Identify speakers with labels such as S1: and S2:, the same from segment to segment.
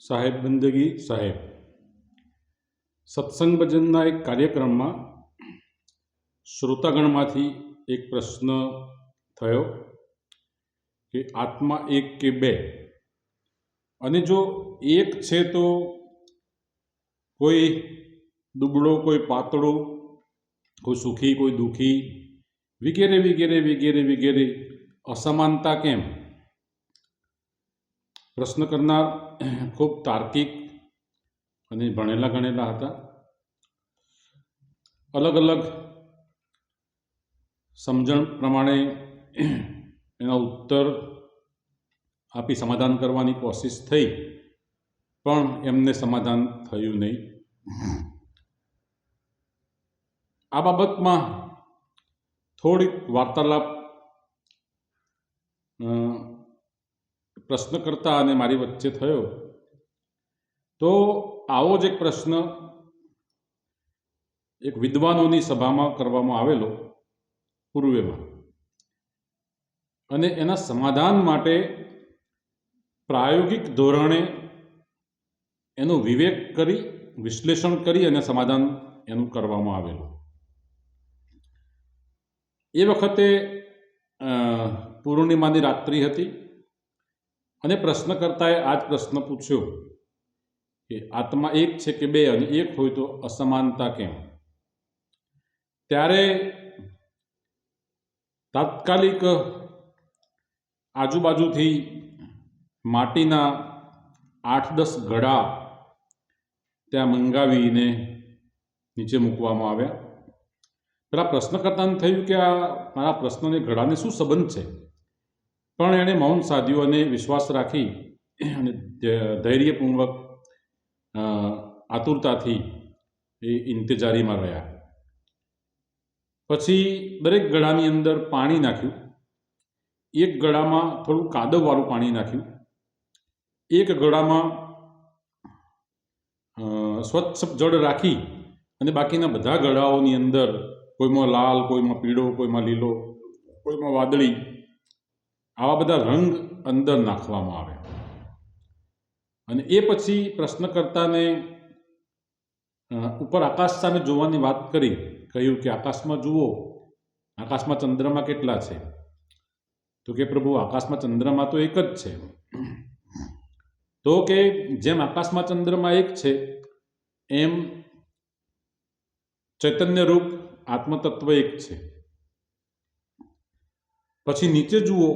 S1: સાહેબ બંદગી સાહેબ સત્સંગ ભજનના એક કાર્યક્રમમાં શ્રોતાગણમાંથી એક પ્રશ્ન થયો કે આત્મા એક કે બે, અને જો એક છે તો કોઈ દુબળો, કોઈ પાતળો, કોઈ સુખી, કોઈ દુઃખી, વગેરે વગેરે વગેરે વગેરે અસમાનતા કેમ? પ્રશ્ન કરનાર ખૂબ તાર્કિક અને ભણેલા ગણેલા હતા. અલગ અલગ સમજણ પ્રમાણે એના ઉત્તર આપી સમાધાન કરવાની કોશિશ થઈ, પણ એમને સમાધાન થયું નહીં. આ બાબતમાં થોડીક વાર્તાલાપ પ્રશ્નકર્તા અને મારી વચ્ચે થયો. તો આવો જ એક પ્રશ્ન એક વિદ્વાનોની સભામાં કરવામાં આવેલો પૂર્વેમાં, અને એના સમાધાન માટે પ્રાયોગિક ધોરણે એનું વિવેક કરી, વિશ્લેષણ કરી અને સમાધાન એનું કરવામાં આવેલું. એ વખતે પૂર્ણિમાની રાત્રિ હતી અને પ્રશ્નકર્તાએ આ જ પ્રશ્ન પૂછ્યો કે આત્મા એક છે કે બે, અને એક હોય તો અસમાનતા કેમ? ત્યારે તાત્કાલિક આજુબાજુથી માટીના 8-10 ઘડા ત્યાં મંગાવીને નીચે મૂકવામાં આવ્યા. પેલા પ્રશ્નકર્તાને થયું કે આ મારા પ્રશ્નને ઘડાને શું સંબંધ છે, પણ એણે મૌન સાધ્યું અને વિશ્વાસ રાખી અને ધૈર્યપૂર્વક આતુરતાથી એ ઇંતજારીમાં રહ્યા. પછી દરેક ગળાની અંદર પાણી નાખ્યું. એક ગળામાં થોડું કાદવવાળું પાણી નાખ્યું, એક ગળામાં સ્વચ્છ જળ રાખી અને બાકીના બધા ગળાઓની અંદર કોઈમાં લાલ, કોઈમાં પીળો, કોઈમાં લીલો, કોઈમાં વાદળી, આવા બધા રંગ અંદર નાખવામાં આવે. અને એ પછી પ્રશ્નકર્તાને ઉપર આકાશ સામે જોવાની વાત કરી. કહ્યું કે આકાશમાં જુઓ, આકાશમાં ચંદ્રમા કેટલા છે? તો કે પ્રભુ, આકાશમાં ચંદ્રમા તો એક જ છે. તો કે જેમ આકાશમાં ચંદ્રમા એક છે, એમ ચૈતન્ય રૂપ આત્મતત્વ એક છે. પછી નીચે જુઓ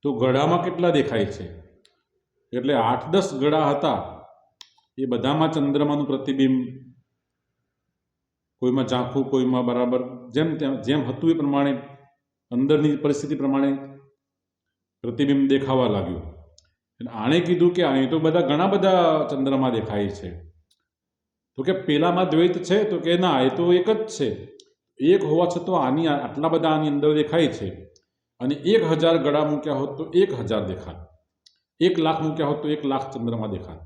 S1: તો ગળામાં કેટલા દેખાય છે? એટલે 8-10 ગળા હતા, એ બધામાં ચંદ્રમાનું પ્રતિબિંબ, કોઈમાં ઝાંખું, કોઈમાં બરાબર, જેમ હતું એ પ્રમાણે અંદરની પરિસ્થિતિ પ્રમાણે પ્રતિબિંબ દેખાવા લાગ્યું. આણે કીધું કે અહીં તો ઘણા બધા ચંદ્રમા દેખાય છે. તો કે પેલામાં દ્વૈત છે? તો કે ના, એ તો એક જ છે. એક હોવા છતાં આટલા બધા આની અંદર દેખાય છે. અને 1000 ગળા મૂક્યા હોત તો 1000 દેખાત, 1,00,000 મૂક્યા હોત તો 1,00,000 ચંદ્રમા દેખાત.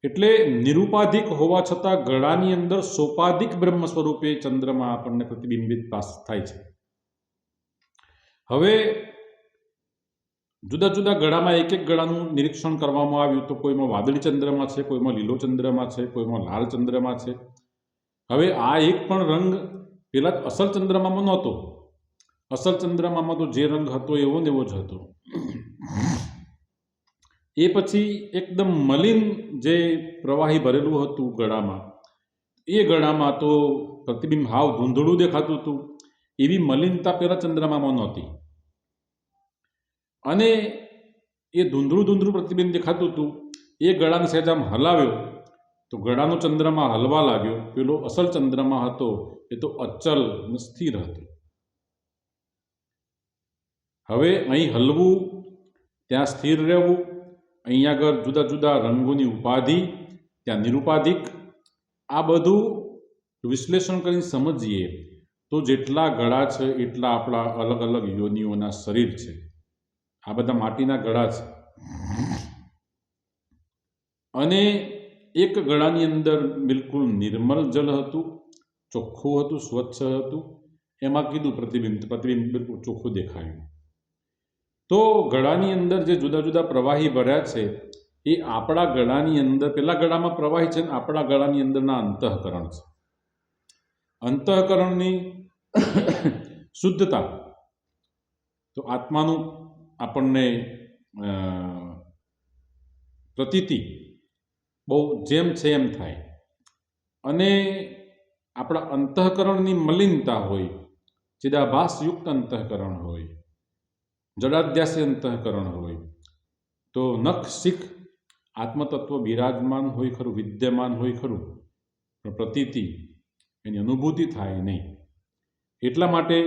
S1: એટલે નિરુપાધિક હોવા છતાં ગળાની અંદર સોપાધિક બ્રહ્મ સ્વરૂપે ચંદ્રમા આપણને પ્રતિબિંબિત થાય છે. હવે જુદા જુદા ગળામાં એક એક ગળાનું નિરીક્ષણ કરવામાં આવ્યું. તો કોઈમાં વાદળી ચંદ્રમા છે, કોઈમાં લીલો ચંદ્રમા છે, કોઈમાં લાલ ચંદ્રમા છે. હવે આ એક પણ રંગ પેલા અસલ ચંદ્રમામાં નહોતો. અસલ ચંદ્રમામાં તો જે રંગ હતો એવો ને એવો જ હતો. એ પછી એકદમ મલિન જે પ્રવાહી ભરેલું હતું ગળામાં, એ ગળામાં તો પ્રતિબિંબ હાવ ધૂંધળું દેખાતું હતું. એવી મલિનતા પેલા ચંદ્રમામાં નહોતી. અને એ ધૂંધળું પ્રતિબિંબ દેખાતું હતું. એ ગળાને સહેજ આમ હલાવ્યો તો ગળાનો ચંદ્રમા હલવા લાગ્યો. પેલો અસલ ચંદ્રમા હતો એ તો અચલ અને સ્થિર હતો. હવે અહીં હલવું, ત્યાં સ્થિર રહેવું, અહીં આગળ જુદા જુદા રંગોની ઉપાધિ, ત્યાં નિરુપાધિક, આ બધું વિશ્લેષણ કરીને સમજીએ તો જેટલા ગળા છે એટલા આપણા અલગ અલગ યોનિઓના શરીર છે. આ બધા માટીના ગળા છે. અને એક ગળાની અંદર બિલકુલ નિર્મળ જલ હતું, ચોખ્ખું હતું, સ્વચ્છ હતું. એમાં કીધું પ્રતિબિંબ બિલકુલ ચોખ્ખું દેખાયું. તો ગળાની અંદર જે જુદા જુદા પ્રવાહી ભર્યા છે એ આપણા ગળાની અંદર, પેલા ગળામાં પ્રવાહી છે ને આપણા ગળાની અંદરના અંતઃકરણ છે. અંતઃકરણની શુદ્ધતા તો આત્માનું આપણને પ્રતીતિ બહુ જેમ છે એમ થાય. અને આપણા અંતઃકરણની મલિનતા હોય, ચિદાભાસયુક્ત અંતઃકરણ હોય, જડાધ્યાસી અંતઃકરણ હોય, તો નખ શીખ આત્મતત્વ બિરાજમાન હોય ખરું, વિદ્યમાન હોય ખરું, પણ પ્રતીતિ એની અનુભૂતિ થાય નહીં. એટલા માટે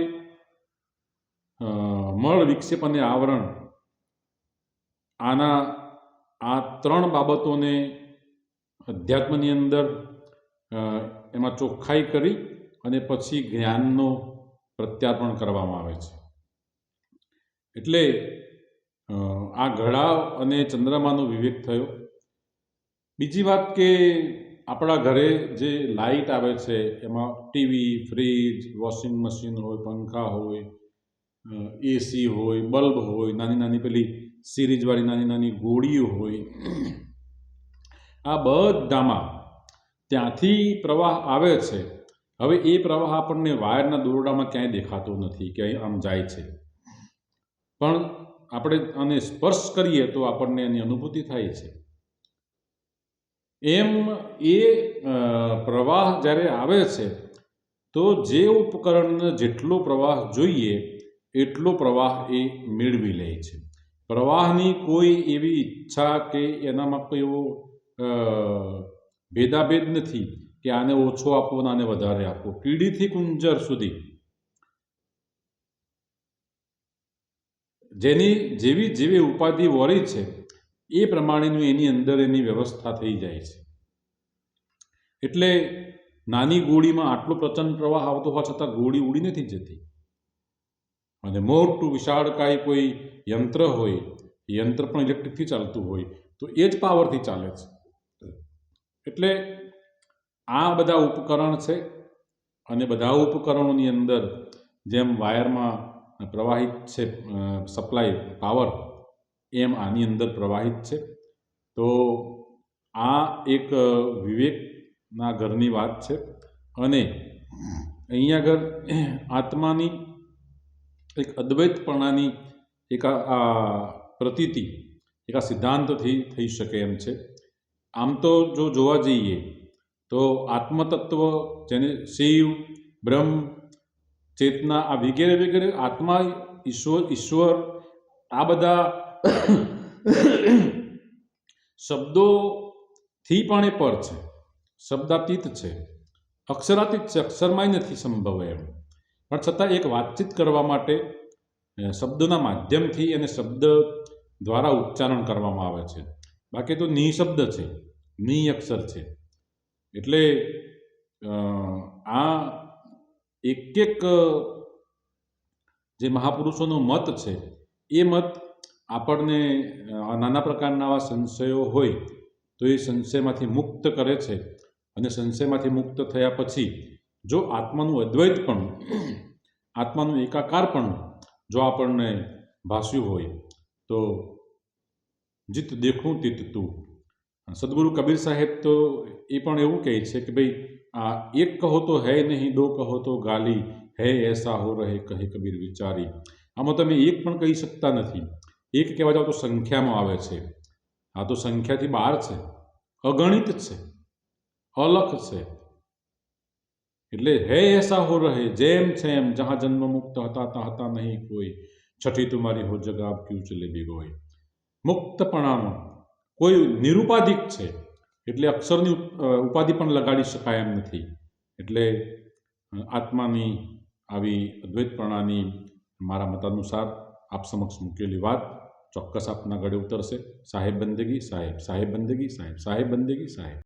S1: મળ, વિક્ષેપ અને આવરણ, આ ત્રણ બાબતોને અધ્યાત્મની અંદર એમાં ચોખ્ખાઈ કરી અને પછી જ્ઞાનનો પ્રત્યાર્પણ કરવામાં આવે છે. એટલે આ ઘડા અને ચંદ્રમાનો વિવેક થયો. બીજી વાત કે આપણા ઘરે જે લાઇટ આવે છે એમાં ટીવી, ફ્રીજ, વોશિંગ મશીન હોય, પંખા હોય, એસી હોય, બલ્બ હોય, નાની નાની પેલી સિરીજવાળી નાની નાની ગોળીઓ હોય, આ બધામાં ત્યાંથી પ્રવાહ આવે છે. હવે એ પ્રવાહ આપણને વાયરના દોરડામાં ક્યાંય દેખાતો નથી કે અહીં આમ જાય છે, પણ આપણે આને સ્પર્શ કરીએ તો આપણને એની અનુભૂતિ થાય છે. એમ એ પ્રવાહ જ્યારે આવે છે તો જે ઉપકરણને જેટલો પ્રવાહ જોઈએ એટલો પ્રવાહ એ મેળવી લે છે. પ્રવાહની કોઈ એવી ઈચ્છા કે એનામાં કોઈ એવો ભેદાભેદ નથી કે આને ઓછો આપવો ને આને વધારે આપવો. કીડીથી કુંજર સુધી જેની જેવી ઉપાધિ વળી છે એ પ્રમાણેનું એની અંદર એની વ્યવસ્થા થઈ જાય છે. એટલે નાની ગોળીમાં આટલો પ્રચંડ પ્રવાહ આવતો હોવા છતાં ગોળી ઉડી નથી જતી. અને મોટું વિશાળકાય કોઈ યંત્ર હોય, યંત્ર પણ ઇલેક્ટ્રિકથી ચાલતું હોય તો એ જ પાવરથી ચાલે છે. એટલે આ બધા ઉપકરણ છે અને બધા ઉપકરણોની અંદર જેમ વાયરમાં પ્રવાહિત છે સપ્લાય પાવર, એમ આની અંદર પ્રવાહિત છે. તો આ એક વિવેકના ઘરની વાત છે. અને અહીંયા આગળ આત્માની એક અદ્વૈતપણાની એક આ પ્રતીતિ એક આ સિદ્ધાંતથી થઈ શકે એમ છે. આમ તો જો જોવા જઈએ તો આત્મતત્વ, જેને શિવ, બ્રહ્મ, ચેતના, આ વગેરે વગેરે, આત્મા, ઈશ્વર આ બધા શબ્દોથી પણ એ પર છે, શબ્દાતીત છે, અક્ષરાતીત છે, અક્ષરમાંય નથી સંભવ એમ. પણ છતાં એક વાતચીત કરવા માટે શબ્દોના માધ્યમથી એને શબ્દ દ્વારા ઉચ્ચારણ કરવામાં આવે છે. બાકી તો નિશબ્દ છે, ની અક્ષર છે. એટલે આ એક જે મહાપુરુષોનો મત છે એ મત આપણને નાના પ્રકારના આવા સંશયો હોય તો એ સંશયમાંથી મુક્ત કરે છે. અને સંશયમાંથી મુક્ત થયા પછી જો આત્માનું અદ્વૈતપણું, આત્માનું એકાકારપણું જો આપણને ભાસ્યું હોય તો જીત દેખું તિત તું. સદગુરુ કબીર સાહેબ તો એ પણ એવું કહે છે કે ભાઈ આ એક કહો તો હૈ નહીં, દો કહો તો ગાલી, હૈ એસા હો રહે કહે કબીર વિચારી. આમાં તમે એક પણ કહી શકતા નથી. એક કહેવા જાવ તો સંખ્યામાં આવે છે, આ તો સંખ્યાથી બહાર છે, અગણિત છે, અલખ છે. એટલે હે એસા હો રહે, જેમ છે એમ, જहाँ જન્મ મુક્ત હતા તા હતા નહીં કોઈ, છઠી તુમારી હો જગા ક્યું ચલે બિગોય. મુક્તપણાનો કોઈ નિરુપાધિક છે, એટલે અક્ષરની ઉપાધિ પણ લગાડી શકાય એમ નથી. એટલે આત્માની આવી અદ્વૈતપણાની મારા મતાનુસાર આપ સમક્ષ મૂકેલી વાત ચોક્કસ આપના ગળે ઉતરશે. સાહેબ બંદગી સાહેબ, સાહેબ બંદગી સાહેબ, સાહેબ બંદગી સાહેબ.